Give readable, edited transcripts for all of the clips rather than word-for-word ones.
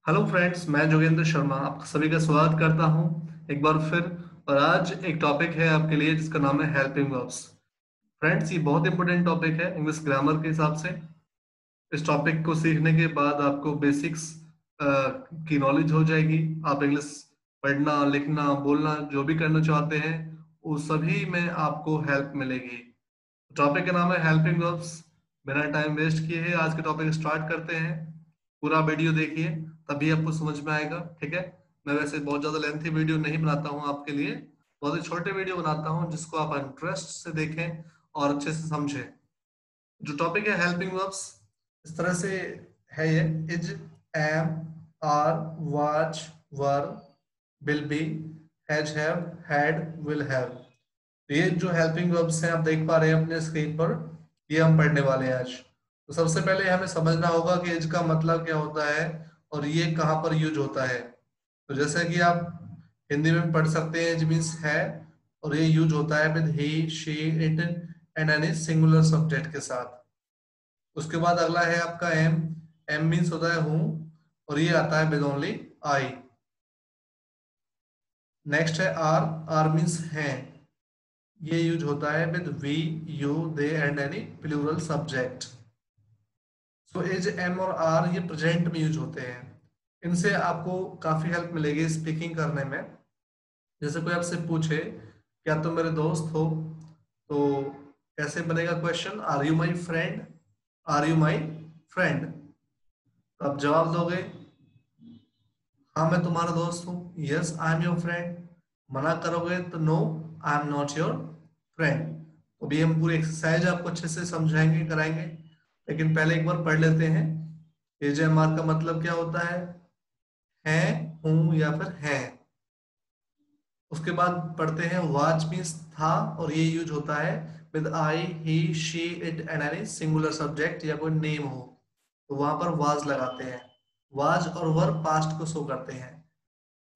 Hello friends, मैं जोगेंद्र शर्मा आप सभी का स्वागत करता हूं एक बार फिर। और आज एक टॉपिक है आपके लिए जिसका नाम है हेल्पिंग वर्ब्स। फ्रेंड्स, ये बहुत इंपॉर्टेंट टॉपिक है इंग्लिश ग्रामर के हिसाब से। इस टॉपिक को सीखने के बाद आपको बेसिक्स की नॉलेज हो जाएगी। आप इंग्लिश पढ़ना, लिखना, बोलना जो भी करना चाहते हैं वो सभी में आपको हेल्प मिलेगी। टॉपिक का नाम है हेल्पिंग वर्ब्स। बिना टाइम वेस्ट किए हैं आज के टॉपिक स्टार्ट करते हैं। पूरा वीडियो देखिए, तभी आपको समझ में आएगा, ठीक है। मैं वैसे बहुत ज्यादा लेंथी वीडियो नहीं बनाता हूँ आपके लिए, बहुत ही छोटे वीडियो बनाता हूँ जिसको आप इंटरेस्ट से देखें और अच्छे से समझें। जो टॉपिक है हेल्पिंग वर्ब्स, इस तरह से है ये। Is, am, are, was, were, will be, have, had, will have. तो ये जो हेल्पिंग वर्ब्स हैं आप देख पा रहे हैं अपने स्क्रीन पर, ये हम पढ़ने वाले हैं आज। तो सबसे पहले हमें समझना होगा कि इज का मतलब क्या होता है और ये कहाँ पर यूज होता है। तो जैसे कि आप हिंदी में पढ़ सकते हैं, इज मीन्स है, और ये यूज होता है with he, she, it and any singular subject के साथ। उसके बाद अगला है आपका एम। एम मीन्स होता है हूँ, और ये आता है विद ओनली आई। नेक्स्ट है आर। आर मीन्स है, ये यूज होता है with we, you, they and any plural subject. So is, am और आर ये प्रेजेंट में यूज होते हैं। इनसे आपको काफी हेल्प मिलेगी स्पीकिंग करने में। जैसे कोई आपसे पूछे क्या तुम मेरे दोस्त हो, तो कैसे बनेगा question? Are you my friend? Are you my friend? तो आप जवाब दोगे हाँ मैं तुम्हारा दोस्त हूँ, yes I am your friend. मना करोगे तो no, I am not your friend. तो अभी हम पूरी एक्सरसाइज आपको अच्छे से समझाएंगे, कराएंगे, लेकिन पहले एक बार पढ़ लेते हैं। एजेएमआर का मतलब क्या होता है, हूँ या फिर है। उसके बाद पढ़ते हैं वाच मीन्स था, और ये यूज होता है with I, he, she, it and any singular subject या कोई नेम हो, तो वहां पर वाज लगाते हैं। वाज और वर पास्ट को शो करते हैं।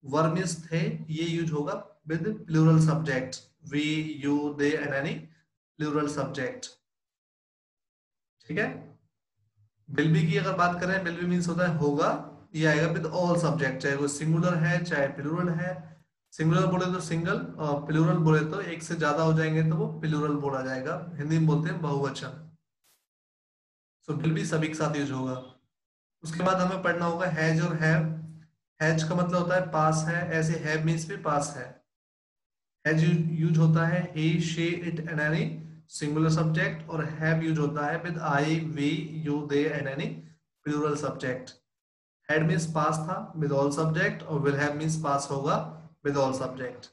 वर मीन्स थे, ये यूज होगा with plural subject, we, you, they and any plural subject, ठीक है। विल बी की अगर बात करें, विल बी मीन्स होता है होगा, ये आएगा विद ऑल सब्जेक्ट, चाहे वो सिंगुलर है चाहे प्लूरल है। सिंगुलर बोले तो सिंगल, और प्लूरल बोले तो एक से ज्यादा हो जाएंगे तो वो प्लूरल बोला जाएगा, हिंदी में बोलते हैं बहुवचन। सो विल बी सभी के साथ यूज होगा। उसके बाद हमें पढ़ना होगा हैज और हैव। हैज का मतलब होता है पास है, ऐसे हैव मीन्स भी पास है। हैज यूज होता है he, she, it and any singular subject, और हैव यूज होता है with I, we, you, they and any plural subject. Had means पास था विद ऑल सब्जेक्ट, और विल हैव मीन्स पास होगा विद ऑल सब्जेक्ट।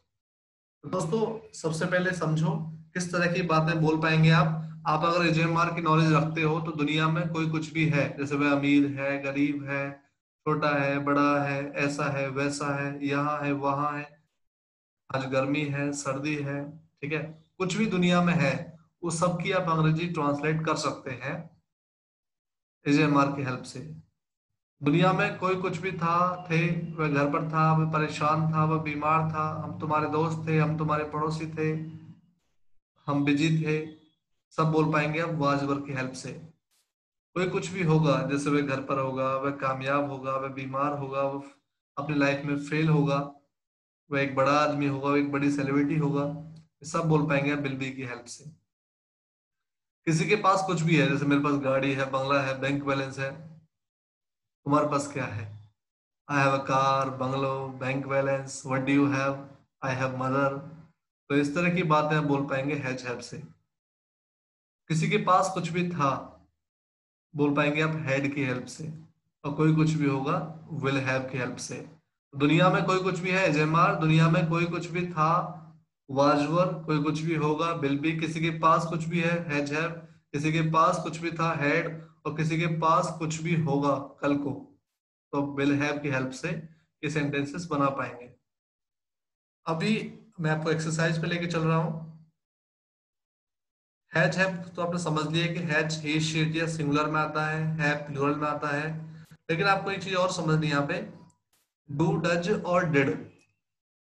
तो दोस्तों, सबसे पहले समझो किस तरह की बातें बोल पाएंगे आप अगर एजेएमआर की नॉलेज रखते हो तो दुनिया में कोई कुछ भी है, जैसे वह अमीर है, गरीब है, छोटा है, बड़ा है, ऐसा है, वैसा है, यहाँ है, वहां है, आज गर्मी है, सर्दी है, ठीक है, कुछ भी दुनिया में है, उस सब की आप अंग्रेजी ट्रांसलेट कर सकते हैं एजेएमआर की हेल्प से। दुनिया में कोई कुछ भी था, थे, वह घर पर था, वह परेशान था, वह बीमार था, हम तुम्हारे दोस्त थे, हम तुम्हारे पड़ोसी थे, हम बिजी थे, सब बोल पाएंगे आप वाज वर्ड की हेल्प से। कोई कुछ भी होगा, जैसे वह घर पर होगा, वह कामयाब होगा, वह बीमार होगा, वह अपनी लाइफ में फेल होगा, वह एक बड़ा आदमी होगा, वह एक बड़ी सेलिब्रिटी होगा, ये सब बोल पाएंगे आप बिल बी की हेल्प से। किसी के पास कुछ भी है, जैसे मेरे पास गाड़ी है, बंगला है, बैंक बैलेंस है, तुम्हारे पास क्या है? I have a car, bungalow, bank balance, what do you have? I have mother. तो इस तरह की बातें आप बोल पाएंगे हैव से। किसी के पास कुछ भी था, बोल पाएंगे आप हैड की हेल्प से। और कोई कुछ भी होगा विल हैव की हेल्प से। दुनिया में कोई कुछ भी है जेमार, दुनिया में कोई कुछ भी था वाजवर, कोई कुछ भी होगा विल बी, किसी के पास कुछ भी है हैज हैव, किसी के पास कुछ भी था हैड, और किसी के पास कुछ भी होगा कल को तो विल हैव की हेल्प से ये सेंटेंसेस बना पाएंगे। अभी मैं आपको एक्सरसाइज पे लेके चल रहा हूँ। हैज है तो आपने समझ लिया कि हैज ही, शी, इट, या सिंगुलर में आता है प्लूरल में आता है। लेकिन आपको एक चीज और समझनी है यहाँ पे, डू, डज और डिड।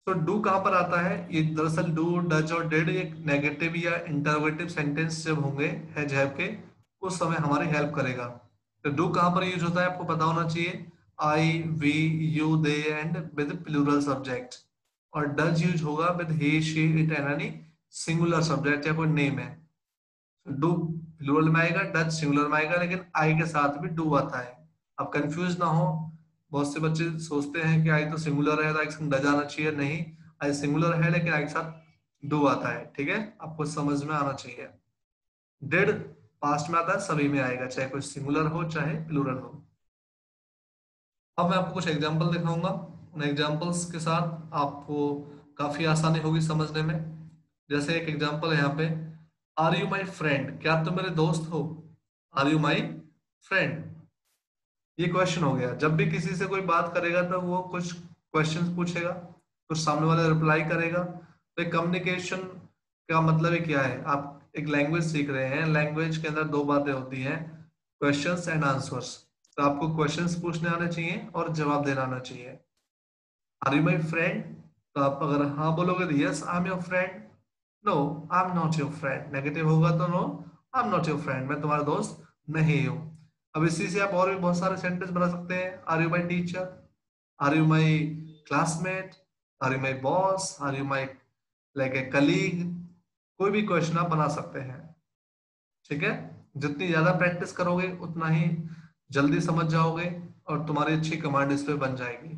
तो डू कहाँ पर आता है? ये दरअसल डू, डज और डिड एक नेगेटिव या इंटरोगेटिव सेंटेंस जब होंगे हैज हैव के, उस समय हमारी हेल्प करेगा। तो डू कहाँ पर यूज होता है आपको पता होना चाहिए। I, we, you, they and with plural subject. और डज यूज होगा with he, she, it and any singular subject या कोई नेम है। डू प्लूरल में आएगा, डज सिंगुलर में आएगा, लेकिन आई के साथ भी डू आता है। अब कंफ्यूज ना हो, बहुत से बच्चे सोचते हैं कि आई तो सिंगुलर है तो आई के संग डज आना चाहिए। नहीं, आई सिंगुलर है लेकिन आई के साथ डू आता है। ठीक है, आपको समझ में आना चाहिए। डिड पास्ट में आता है, सभी में आएगा, चाहे कोई सिंगुलर हो चाहे प्लूरल हो। अब मैं आपको कुछ एग्जांपल दिखाऊंगा, उन एग्जांपल्स के साथ आपको काफी आसानी होगी समझने में। जैसे एक एग्जांपल है यहाँ पे, आर यू माई फ्रेंड, क्या तुम मेरे दोस्त हो? आर यू माई फ्रेंड, ये क्वेश्चन हो गया। जब भी किसी से कोई बात करेगा तो वो कुछ क्वेश्चंस पूछेगा, कुछ सामने वाला रिप्लाई करेगा। तो कम्युनिकेशन का मतलब ही क्या है? आप एक लैंग्वेज सीख रहे हैं, लैंग्वेज के अंदर दो बातें होती हैं, क्वेश्चंस एंड आंसर्स। तो आपको क्वेश्चंस पूछने आने चाहिए और जवाब देना आना चाहिए। आर यू माई फ्रेंड, तो आप अगर हाँ बोलोगे तो yes I am your friend, no I am not your friend. Negative होगा तो no I am not your friend, मैं तुम्हारा दोस्त नहीं हूँ। अब इसी से आप और भी बहुत सारे सेंटेंस बना सकते हैं। Are you my teacher, are you my classmate, are you my boss, are you my like a colleague, कोई भी क्वेश्चन आप बना सकते हैं। ठीक है, जितनी ज्यादा प्रैक्टिस करोगे उतना ही जल्दी समझ जाओगे और तुम्हारी अच्छी कमांड इस पे बन जाएगी।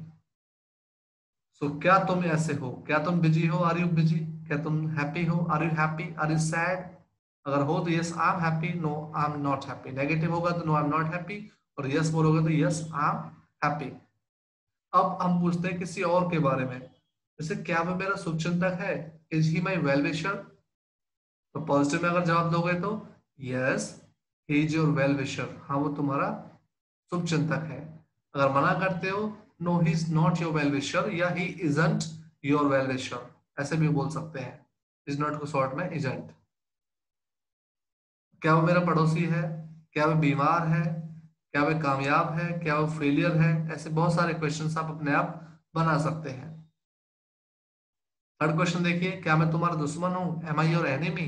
सो क्या तुम ऐसे हो, क्या तुम बिजी हो, आर यू बिजी? क्या तुम हैप्पी हो, are you happy, are you sad? अगर हो तो yes I am happy, no I am not happy. Negative होगा तो no I am not happy, और यस बोलोगे तो यस आई एम हैप्पी। अब हम पूछते हैं किसी और के बारे में, जैसे क्या वो मेरा शुभचिंतक है, is he my well wisher? तो पॉजिटिव में अगर जवाब दोगे तो yes he is your well wisher, हाँ वो तुम्हारा शुभचिंतक है। अगर मना करते हो, no he is not your well wisher, या he isn't your well wisher, ऐसे भी बोल सकते हैं। इज नॉट को शॉर्ट में इजंट। क्या वो मेरा पड़ोसी है, क्या वो बीमार है, क्या वो कामयाब है, क्या वो फेलियर है? ऐसे बहुत सारे क्वेश्चंस आप अपने आप बना सकते हैं। थर्ड क्वेश्चन देखिए, क्या मैं तुम्हारा दुश्मन हूं, एम आई योर एनिमी?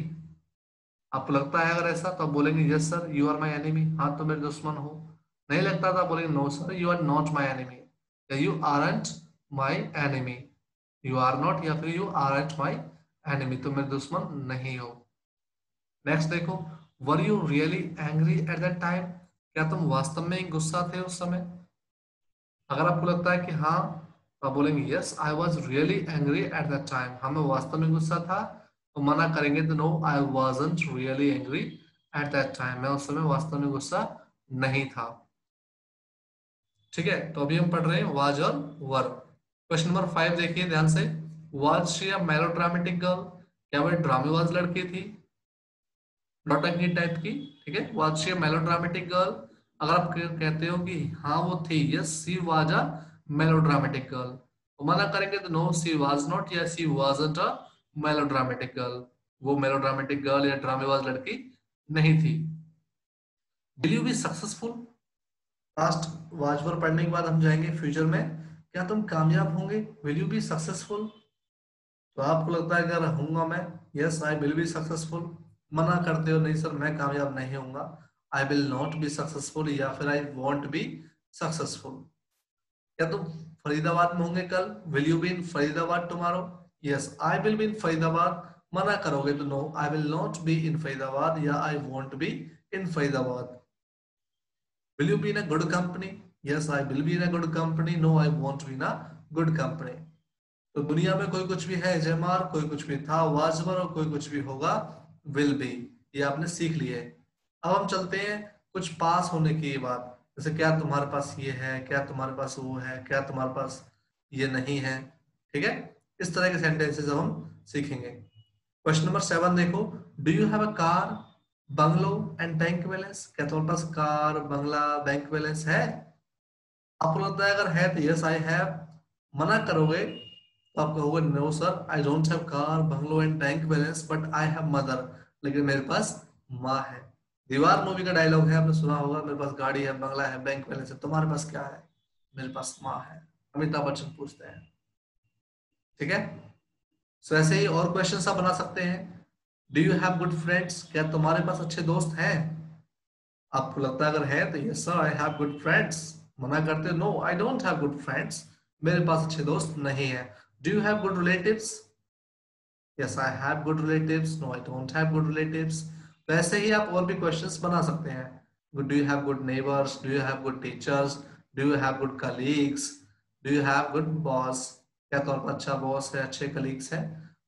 आपको लगता है अगर ऐसा तो आप बोलेंगे yes sir you are my enemy, हाँ तो मेरे दुश्मन हो। नहीं लगता तो आप बोलेंगे no sir you are not my enemy, या you aren't my enemy. You are not या फिर यू आरंट माई एनिमी, तो मेरे दुश्मन नहीं हो। नेक्स्ट देखो, were you really angry at that time, क्या तुम वास्तव में ही गुस्सा थे उस समय? अगर आपको लगता है कि हाँ, तो आप बोलेंगे yes I was really angry at that time, हाँ मैं वास्तव में गुस्सा था। तो मना करेंगे तो no I wasn't really angry at that time, मैं उस समय वास्तव में गुस्सा नहीं था। ठीक है, तो अभी हम पढ़ रहे हैं वाज और वर। क्वेश्चन नंबर 5 देखिए ध्यान से, was she a melodramatic girl, क्या वह ड्रामेबाज लड़की थी, नौटंकी टाइप की? ठीक है, was she a melodramatic girl? अगर आप कहते हो कि हाँ वो थी, yes she was a melodramatic girl, तो मना करेंगे तो नो शी वाज नॉट या she wasn't a melodramatic girl, वो मेलोड्रामेटिक गर्ल या ड्रामेबाज लड़की नहीं थी। Will you be successful, past was पर पढ़ने के बाद हम जाएंगे फ्यूचर में, क्या तुम कामयाब होंगे, विल यू बी सक्सेसफुल? तो आपको लगता है अगर होऊंगा मैं, yes I will be successful. मना करते हो नहीं सर मैं कामयाब नहीं होऊंगा, आई विल नॉट बी सक्सेसफुल, या फिर आई वॉन्ट बी सक्सेसफुल। क्या तुम फरीदाबाद में होंगे कल, will you be in Faridabad tomorrow? Yes I will be in Faridabad. मना करोगे तो no I will not be in Faridabad, या I won't be in Faridabad. Will you be in a good company? Yes I will be in a good company, no I won't be in a good company. तो दुनिया में कोई कुछ भी है जयमार, कोई कुछ भी था वाजवर, और कोई कुछ भी होगा विल बी, ये आपने सीख लिए। अब हम चलते हैं कुछ पास होने की बात, जैसे क्या तुम्हारे पास ये है, क्या तुम्हारे पास वो है, क्या तुम्हारे पास ये नहीं है। ठीक है, इस तरह के सेंटेंसेस अब हम सीखेंगे। क्वेश्चन नंबर 7 देखो, do you have a car, bungalow and bank balance? क्या तुम्हारे पास कार, बंगला, बैंक बैलेंस है? आपको लगता है अगर है तो यस आई हैव। मना करोगे तो आप कहोगे no sir I don't have car, bungalow and bank balance, but I have mother, लेकिन मेरे पास माँ है। दीवार मूवी का डायलॉग है, आपने सुना होगा, मेरे पास गाड़ी है, बंगला है, बैंक बैलेंस है, तुम्हारे पास क्या है? मेरे पास माँ है। अमिताभ बच्चन पूछते हैं। ठीक है, सो ऐसे ही और क्वेश्चन आप बना सकते हैं। Do you have good friends, क्या तुम्हारे पास अच्छे दोस्त हैं? आपको लगता है अगर है तो yes sir I have good friends. मना करते हो, no I don't have good friends, मेरे पास अच्छे दोस्त नहीं है। Do you have good relatives? Yes I have good relatives, no I don't have good relatives. तो ऐसे ही आप और भी क्वेश्चंस बना सकते हैं। Do you have good neighbours, do you have good teachers, do you have good colleagues, do you have good boss? क्या तुम्हारे पास अच्छा बॉस है, अच्छे कलीग्स है?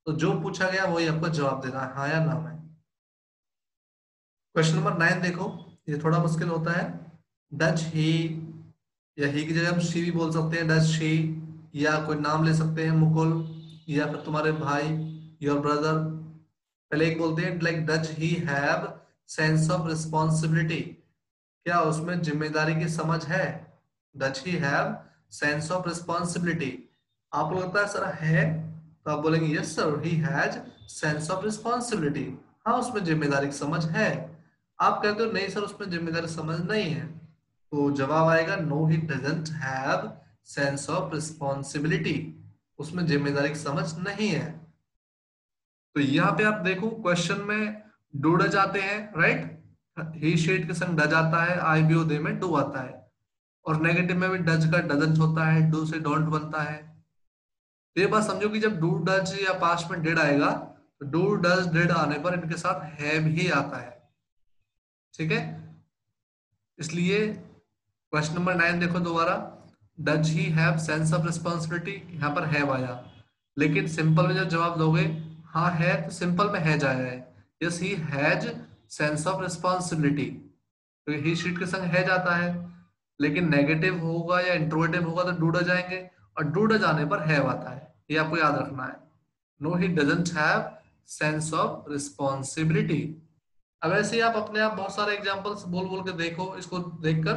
तो जो पूछा गया वही आपको जवाब देना है, हाँ या ना में। क्वेश्चन नंबर 9 देखो, ये थोड़ा मुश्किल होता है। डज ही, या ही की जगह हम शी भी बोल सकते हैं, डज शी, या कोई नाम ले सकते हैं मुकुल, या फिर तुम्हारे भाई, योर ब्रदर। पहले एक बोलते हैं like does he have sense of responsibility, क्या उसमें जिम्मेदारी की समझ है? Does he have sense of responsibility. आपको लगता है सर है, तो आप बोलेंगे yes sir he has sense of responsibility, हाँ उसमें जिम्मेदारी की समझ है। आप कहते हो नहीं सर उसमें जिम्मेदारी समझ नहीं है, तो जवाब आएगा no he doesn't have sense of responsibility, उसमें जिम्मेदारी की समझ नहीं है। तो यहाँ पे आप देखो क्वेश्चन में डू डज आते हैं, राइट, ही शीट के संग डज आता है, आई बी ओ दे में डू आता है, और नेगेटिव में भी डज का डजंट होता है, डू से डोंट बनता है। तो ये बात समझो कि जब डू डज या पास्ट में डिड आएगा, तो डू डज डिड आने पर इनके साथ हैव ही आता है, ठीक है। इसलिए क्वेश्चन नंबर 9 देखो दोबारा, does he have sense of responsibility, यहाँ पर हैव आया, लेकिन सिंपल में जब जवाब दोगे हाँ है, तो सिंपल में हैज आया है, yes he has sense of responsibility, तो ही शीट के संग हैज आता है। लेकिन नेगेटिव होगा या इंट्रोगेटिव होगा तो डू डज आएंगे, और डू डज आने पर हैव आता है, ये आपको याद रखना है। No he doesn't have sense of responsibility. अब ऐसे ही आप अपने आप बहुत सारे एग्जांपल्स बोल बोल के देखो, इसको देखकर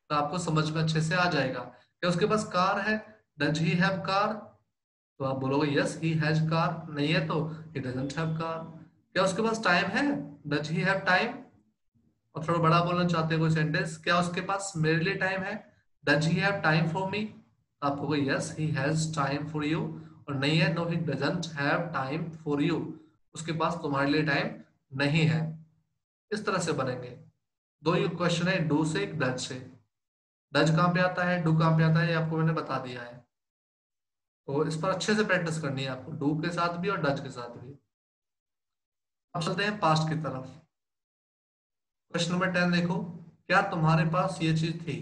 तो आपको समझ में अच्छे से आ जाएगा। क्या उसके पास कार है? Does he have car? तो आप बोलोगे यस ही हैज कार, नहीं है तो ही डजंट हैव कार। क्या उसके पास टाइम है? Does he have time? और थोड़ा बड़ा बोलना चाहते हैं कोई सेंटेंस, क्या उसके पास मेरे लिए टाइम है? Does he have time for me? आप कहोगे yes he has time for you, और नहीं है no he doesn't have time for you, उसके पास तुम्हारे लिए टाइम नहीं है। इस तरह से बनेंगे। दो ये क्वेश्चन है, डू से एक डज से। डज कहाँ पे आता है, डू कहाँ पे आता है, ये आपको मैंने बता दिया है। तो इस पर अच्छे से प्रैक्टिस करनी है आपको, डू के साथ भी और डज के साथ भी। अब चलते हैं पास्ट की तरफ। क्वेश्चन नंबर 10 देखो, क्या तुम्हारे पास ये चीज थी?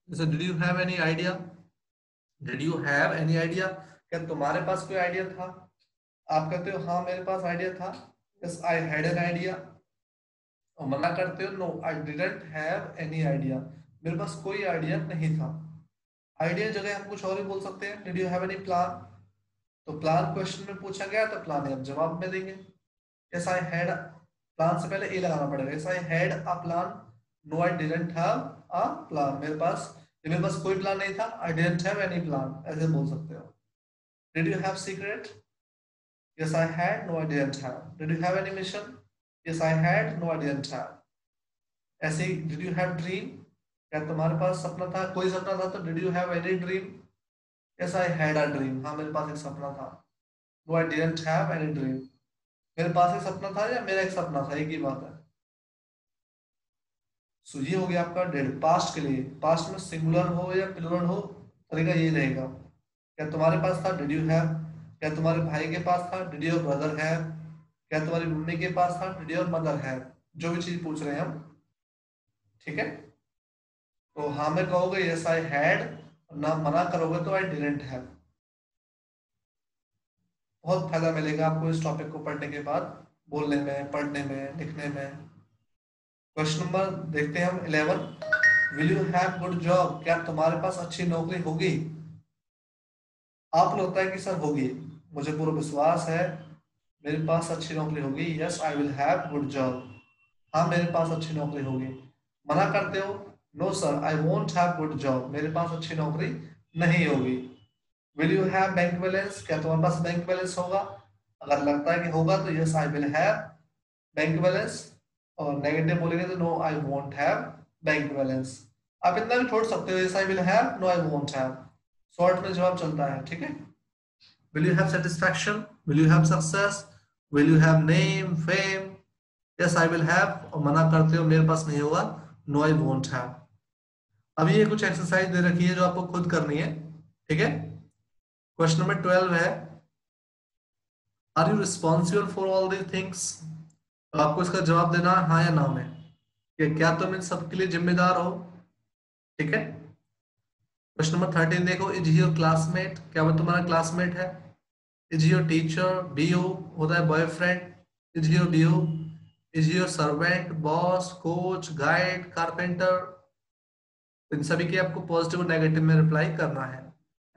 जैसे did you have any idea, did you have any idea, क्या तुम्हारे पास कोई आइडिया था? आप कहते हो हाँ मेरे पास आइडिया था, yes I had an idea. और मना करते हो no I didn't have any idea, मेरे पास कोई आइडिया नहीं था। आइडिया जगह हम कुछ और भी बोल सकते हैं, did you have any plan? तो प्लान क्वेश्चन में पूछा गया तो प्लान हम जवाब में देंगे। यस आई हैड, प्लान से पहले ए लगाना पड़ेगा, yes I had a plan, no I didn't have a plan, मेरे पास कोई प्लान नहीं था, I didn't have any plan, ऐसे बोल सकते हो। Did you have secret? Yes I had, no I didn't have. Did you have any mission? Yes I had, no I didn't have. ऐसे ही डिड यू हैव ड्रीम, क्या तुम्हारे पास सपना था, कोई सपना था, तो did you have any dream? Yes I had a dream, हाँ मेरे पास एक सपना था। No I didn't have any dream, मेरे पास एक सपना था या मेरा एक सपना था, एक ही बात है। सो ये हो गया आपका डेड। पास्ट के लिए, पास्ट में सिंगुलर हो या प्लूरल हो, तरीका ये रहेगा, क्या तुम्हारे पास था, डिड यू हैव? क्या तुम्हारे भाई के पास था, डिड योर ब्रदर हैव? क्या तुम्हारी मम्मी के पास था, डिड योर मदर हैव? जो भी चीज पूछ रहे हैं हम, ठीक है। तो हाँ में कहोगे यस आई हैड, ना मना करोगे तो आई डिडंट हैव। बहुत फायदा मिलेगा आपको इस टॉपिक को पढ़ने के बाद, बोलने में, पढ़ने में, लिखने में। क्वेश्चन नंबर देखते हैं हम 11, will you have good job, क्या तुम्हारे पास अच्छी नौकरी होगी? आप लगता है कि सर होगी, मुझे पूरा विश्वास है मेरे पास अच्छी नौकरी होगी, yes I will have good job, हाँ मेरे पास अच्छी नौकरी होगी। मना करते हो, no sir I won't have good job, मेरे पास अच्छी नौकरी नहीं होगी। Will you have bank balance, क्या तुम्हारे पास बैंक बैलेंस होगा? अगर लगता है कि होगा तो yes I will have bank balance, और नेगेटिव बोलेंगे तो no I won't have bank balance. आप इतना भी छोड़ सकते हो, yes I will have, no I won't have, short में जवाब चलता है, ठीक है। Will you have satisfaction, will you have success, will you have name fame, yes I will have, और मना करते हो मेरे पास नहीं होगा, नो आई वोंट हैव। अभी ये कुछ एक्सरसाइज दे रखी है जो आपको खुद करनी है, ठीक है। क्वेश्चन नंबर 12 है, are you responsible for all the things. आपको इसका जवाब देना है हाँ या ना में, कि क्या तुम इन सबके लिए जिम्मेदार हो, ठीक है। क्वेश्चन नंबर 13 देखो, इज योर क्लासमेट, क्या वो तुम्हारा क्लासमेट है। इज योर टीचर, बी यू होता है boyfriend. Is your due, is your servant, boss, coach, guide, carpenter. इन सभी के आपको पॉजिटिव और नेगेटिव में रिप्लाई करना है।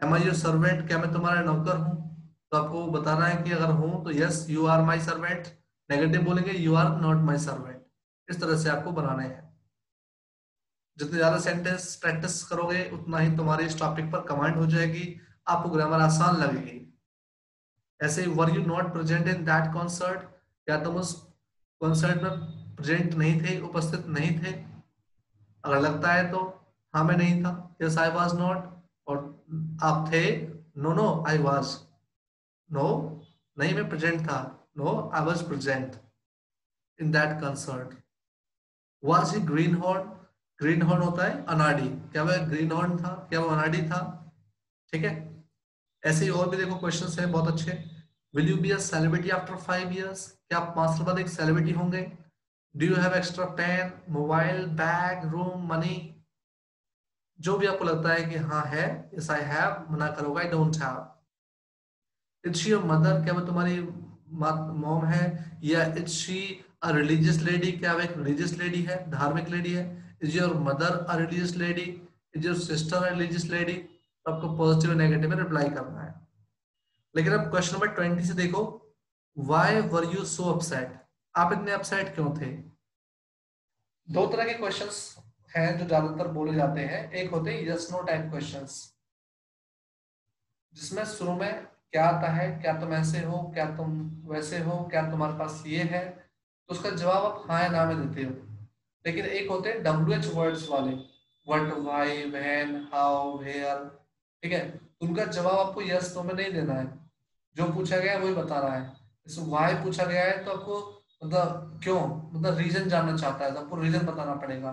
एम आई योर सर्वेंट, क्या मैं तुम्हारा नौकर हूँ, तो आपको बताना है कि अगर हूँ तो yes you are my servant. Negative बोलेंगे you are not my servant. इस तरह से आपको बनाने हैं। जितने ज्यादा सेंटेंस प्रैक्टिस करोगे उतना ही तुम्हारी इस टॉपिक पर कमांड हो जाएगी, आपको ग्रामर आसान लगेगी। ऐसे were you not present in that concert, क्या तुम उस कॉन्सर्ट में प्रेजेंट नहीं थे, उपस्थित नहीं थे। अगर लगता है तो हाँ मैं नहीं था, यस आई वाज नॉट। और आप थे, no no I was. No, नहीं मैं प्रेजेंट था, no I was present in that concert. Was he greenhorn, greenhorn होता है अनाड़ी, क्या वह ग्रीन हॉर्न था, क्या वो अनाड़ी था, ठीक है। ऐसे ही और भी देखो क्वेश्चंस हैं बहुत अच्छे। Will you be a celebrity after 5 years, क्या आप 5 साल बाद एक सेलिब्रिटी होंगे। Do you have extra pen, mobile, bag, room, money. जो भी आपको लगता है कि हाँ है, यस आई हैव, मना करोगे आई don't have. It's your mother, क्या वो तुम्हारी मॉम है, या it's she a religious lady, क्या वो एक रिलीजियस लेडी है, धार्मिक लेडी है। Is your mother a religious lady, is your sister a religious lady. तो आपको पॉजिटिव नेगेटिव में रिप्लाई करना है। लेकिन अब क्वेश्चन नंबर 20 से देखो, why were you so upset, आप इतने अपसेट क्यों थे। दो तरह के क्वेश्चंस हैं जो ज्यादातर बोले जाते हैं। एक होते हैं यस नो टाइप क्वेश्चंस, जिसमें शुरू में क्या आता है, क्या तुम ऐसे हो, क्या तुम वैसे हो, क्या तुम्हारे पास ये है, तो उसका जवाब आप हाँ या ना में देते हो। लेकिन एक होते हैं WH वर्ड्स वाले, what, why, when, how, where, ठीक है। उनका जवाब आपको यस नो में नहीं देना है, जो पूछा गया है वही बताना है। जैसे व्हाई पूछा गया है तो आपको मतलब क्यों, मतलब रीजन जानना चाहता है तो आपको रीजन बताना पड़ेगा।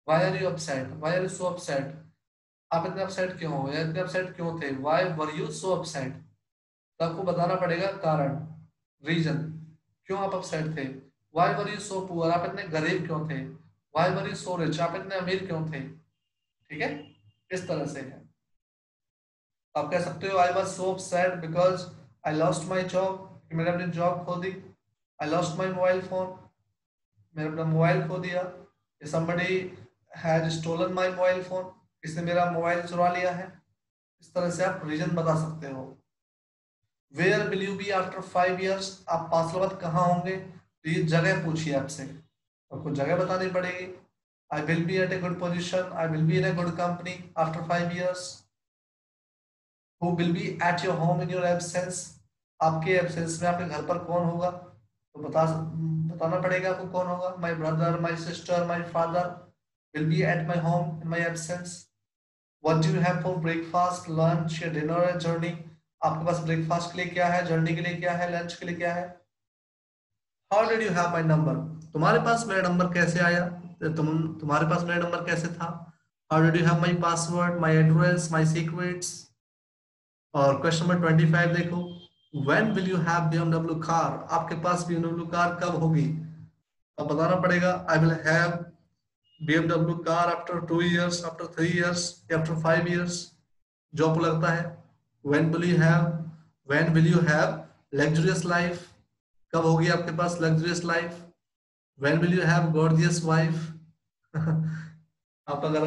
Why are you upset, why are you so upset, आप इतने अपसेट क्यों हो या इतने अपसेट क्यों थे, why were you so upset. तो आपको बताना पड़ेगा कारण, रीजन, क्यों आप अपसेट थे। Why were you so poor, आप इतने गरीब क्यों थे। Why were you so rich, आप इतने अमीर क्यों थे, ठीक है। इस तरह से है। आप कह सकते हो I was so upset because I lost my job, कि मैंने अपनी जॉब खो दी। I lost my mobile phone, मैंने अपना मोबाइल खो दिया। somebody had stolen my mobile phone, किसने मेरा मोबाइल चुरा लिया है। इस तरह से आप रीजन बता सकते हो। Where will you be after 5 years, आप 5 साल बाद कहाँ होंगे, तो ये जगह पूछिए आपसे, आपको जगह बतानी पड़ेगी। I will be at a good position, I will be in a good company after 5 years। Who will be at your home in your absence, आपके एब्सेंस में आपके घर पर कौन होगा, तो बताना पड़ेगा आपको कौन होगा। My brother, my sister, my father will be at my home in my absence. What do you have for breakfast, lunch या डिनर, जर्नी, आपके पास ब्रेकफास्ट के लिए क्या है, जर्नी के लिए क्या है, लंच के लिए क्या है। How did you have my number, तुम्हारे पास मेरा नंबर कैसे आया, तुम्हारे पास मेरा नंबर कैसे था। How did you have my password, my address, my secrets. और क्वेश्चन नंबर 25 देखो, when will you have BMW car, आपके पास BMW कार कब होगी। अब बताना पड़ेगा I will have BMW car after 2 years, after 3 years, after 5 years, जो आपको लगता है। When will you have luxurious life, कब होगी आपके पास luxurious life. When will you have gorgeous wife. आप अगर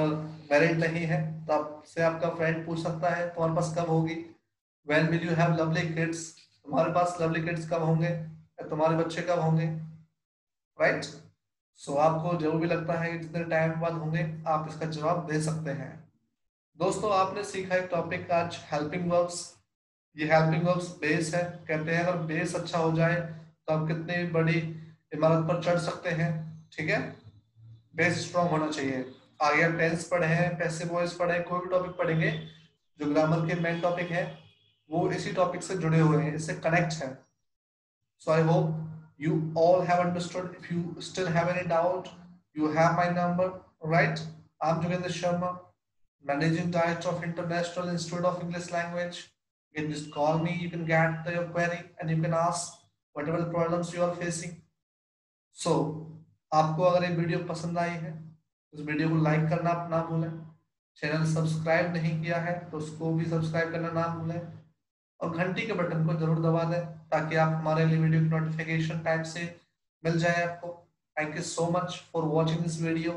मैरिड नहीं है तो आपसे आपका फ्रेंड पूछ सकता है तुम्हारे पास कब होगी। When will you have lovely kids, तुम्हारे पास लवली किड्स कब होंगे, या तुम्हारे बच्चे कब होंगे, राइट। सो आपको जो भी लगता है कि जितने टाइम बाद होंगे आप इसका जवाब दे सकते हैं। दोस्तों आपने सीखा एक टॉपिक आज, हेल्पिंग वर्ब्स। ये हेल्पिंग वर्ब्स बेस है, कहते हैं अगर बेस अच्छा हो जाए तो आप कितनी बड़ी इमारत पर चढ़ सकते हैं, ठीक है। बेस स्ट्रॉन्ग होना चाहिए। आगे आप टेंस पढ़े हैं, पैसिव वॉइस पढ़े हैं, कोई भी टॉपिक पढ़ेंगे जो ग्रामर के मेन टॉपिक है वो इसी टॉपिक से जुड़े हुए हैं, इससे कनेक्ट है। So I hope you all have understood. If you still have any doubt, you have my number, right? I'm Jogendra Sharma. Managing Director of International Institute of English Language. You can just call me, you can get your query and you can ask whatever problems you are facing. So आपको अगर ये video पसंद आई है तो इस video को like करना आप ना भूलें। चैनल सब्सक्राइब नहीं किया है तो उसको भी सब्सक्राइब करना ना भूलें और घंटी के बटन को जरूर दबा दें ताकि आप हमारे लिए वीडियो की नोटिफिकेशन टाइम से मिल जाए आपको। Thank you so much for watching this video.